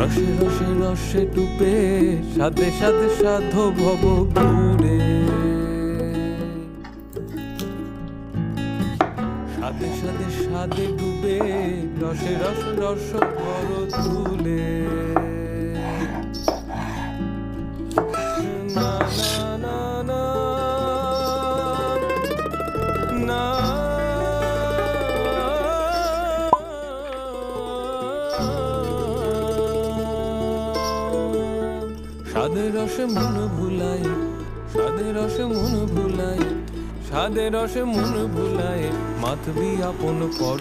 রসে রসে রসে ডুবে সাথে সাথে সাধ ভব ঘুরে সাথে সাথে সাথে ডুবে রসে রসে রস ভর তুলে না না না না না সাদের রসে মন ভুলাই সাদের রসে মন ভুলাই সাদের রসে মন ভুলাই মাতবি আপন পর